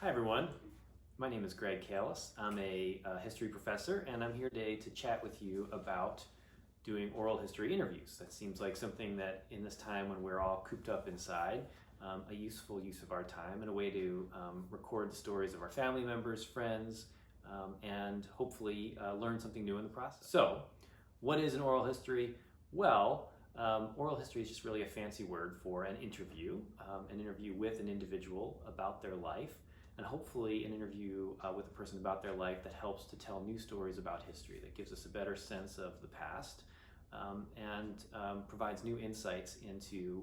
Hi everyone, my name is Greg Kaliss. I'm a history professor and I'm here today to chat with you about doing oral history interviews. That seems like something that in this time when we're all cooped up inside, a useful use of our time and a way to record the stories of our family members, friends, and hopefully learn something new in the process. So, what is an oral history? Well, oral history is just really a fancy word for an interview with an individual about their life, and hopefully an interview with a person about their life that helps to tell new stories about history, that gives us a better sense of the past and provides new insights into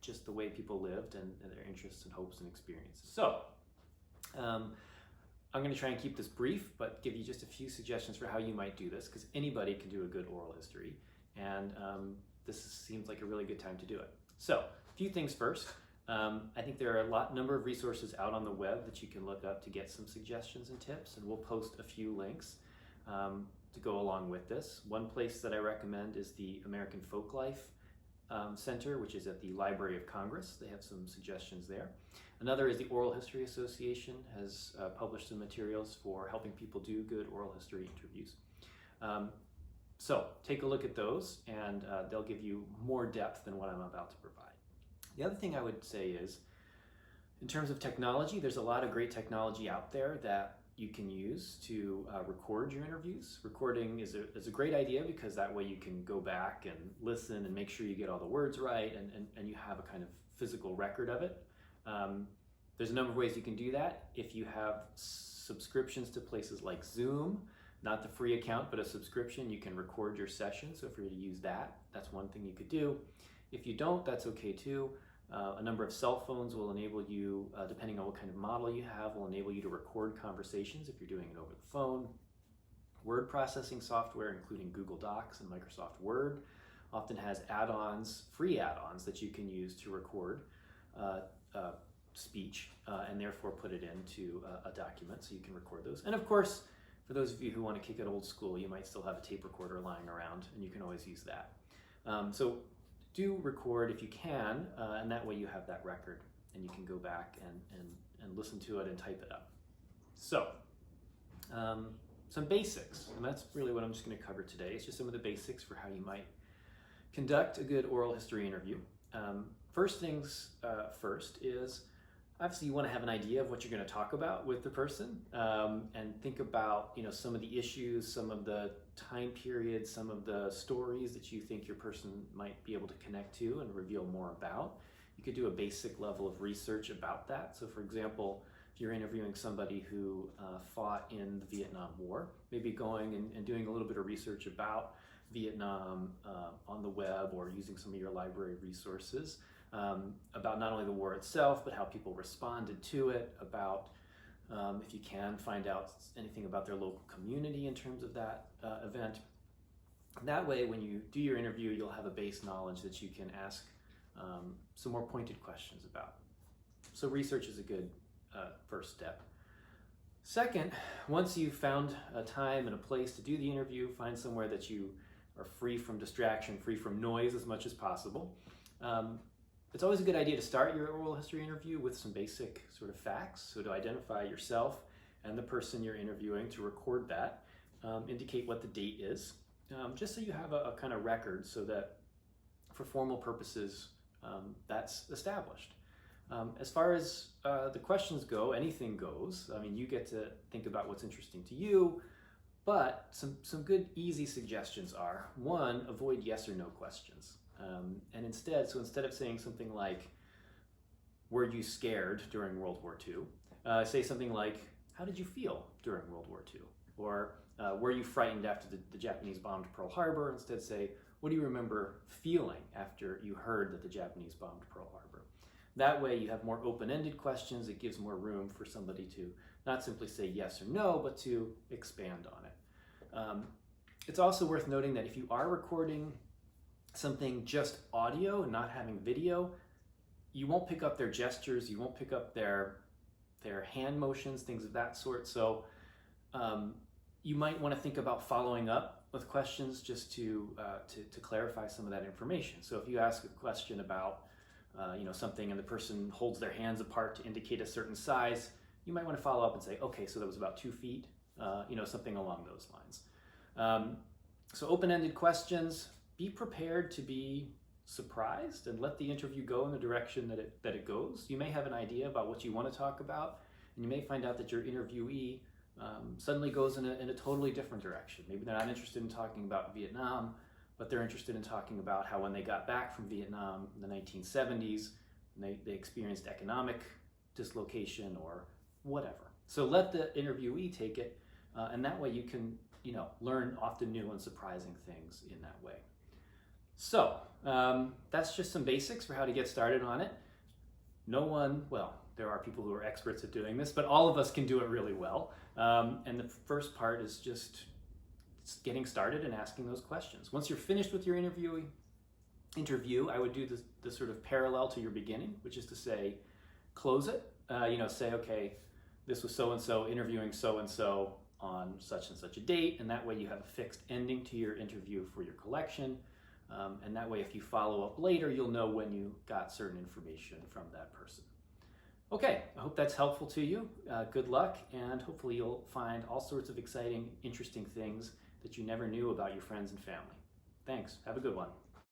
just the way people lived and their interests and hopes and experiences. So, I'm going to try and keep this brief, but give you just a few suggestions for how you might do this, because anybody can do a good oral history, and this seems like a really good time to do it. So, a few things first. I think there are a number of resources out on the web that you can look up to get some suggestions and tips, and we'll post a few links to go along with this. One place that I recommend is the American Folklife Center, which is at the Library of Congress. They have some suggestions there. Another is the Oral History Association has published some materials for helping people do good oral history interviews. So take a look at those, and they'll give you more depth than what I'm about to provide. The other thing I would say is, in terms of technology, there's a lot of great technology out there that you can use to record your interviews. Recording is a great idea because that way you can go back and listen and make sure you get all the words right, and you have a kind of physical record of it. There's a number of ways you can do that. If you have subscriptions to places like Zoom, not the free account, but a subscription, you can record your session. So if you're to use that, that's one thing you could do. If you don't, that's okay too. A number of cell phones will enable you, depending on what kind of model you have, will enable you to record conversations if you're doing it over the phone. Word processing software, including Google Docs and Microsoft Word, often has add-ons, free add-ons that you can use to record speech and therefore put it into a document, so you can record those. And of course, for those of you who want to kick it old school, you might still have a tape recorder lying around, and you can always use that. So do record if you can, and that way you have that record, and you can go back and listen to it and type it up. So, some basics, and that's really what I'm just going to cover today. It's just some of the basics for how you might conduct a good oral history interview. First things first is, obviously you want to have an idea of what you're going to talk about with the person, and think about some of the issues, some of the time periods, some of the stories that you think your person might be able to connect to and reveal more about. You could do a basic level of research about that. So for example, if you're interviewing somebody who fought in the Vietnam War, maybe going and doing a little bit of research about Vietnam on the web or using some of your library resources, about not only the war itself, but how people responded to it, about if you can find out anything about their local community in terms of that event. That way, when you do your interview, you'll have a base knowledge that you can ask some more pointed questions about. So research is a good first step. Second, once you've found a time and a place to do the interview, find somewhere that you are free from distraction, free from noise as much as possible. It's always a good idea to start your oral history interview with some basic sort of facts. So to identify yourself and the person you're interviewing, to record that, indicate what the date is, just so you have a kind of record so that for formal purposes, that's established. As far as the questions go, anything goes. I mean, you get to think about what's interesting to you, but some good easy suggestions are, one, avoid yes or no questions. And instead of saying something like, were you scared during World War II? Say something like, how did you feel during World War II? Or were you frightened after the Japanese bombed Pearl Harbor? Instead say, what do you remember feeling after you heard that the Japanese bombed Pearl Harbor? That way you have more open-ended questions. It gives more room for somebody to not simply say yes or no, but to expand on it. It's also worth noting that if you are recording something just audio and not having video, you won't pick up their gestures, you won't pick up their hand motions, things of that sort. So you might want to think about following up with questions just to clarify some of that information. So if you ask a question about something and the person holds their hands apart to indicate a certain size, you might want to follow up and say, okay, so that was about 2 feet, something along those lines. So open-ended questions, be prepared to be surprised and let the interview go in the direction that it goes. You may have an idea about what you want to talk about, and you may find out that your interviewee suddenly goes in a totally different direction. Maybe they're not interested in talking about Vietnam, but they're interested in talking about how when they got back from Vietnam in the 1970s, they experienced economic dislocation or whatever. So let the interviewee take it, and that way you can learn often new and surprising things in that way. So that's just some basics for how to get started on it. There are people who are experts at doing this, but all of us can do it really well. And the first part is just getting started and asking those questions. Once you're finished with your interview, I would do the sort of parallel to your beginning, which is to say, close it. Say, okay, this was so-and-so interviewing so-and-so on such and such a date, and that way you have a fixed ending to your interview for your collection. And that way, if you follow up later, you'll know when you got certain information from that person. Okay, I hope that's helpful to you. Good luck, and hopefully you'll find all sorts of exciting, interesting things that you never knew about your friends and family. Thanks. Have a good one.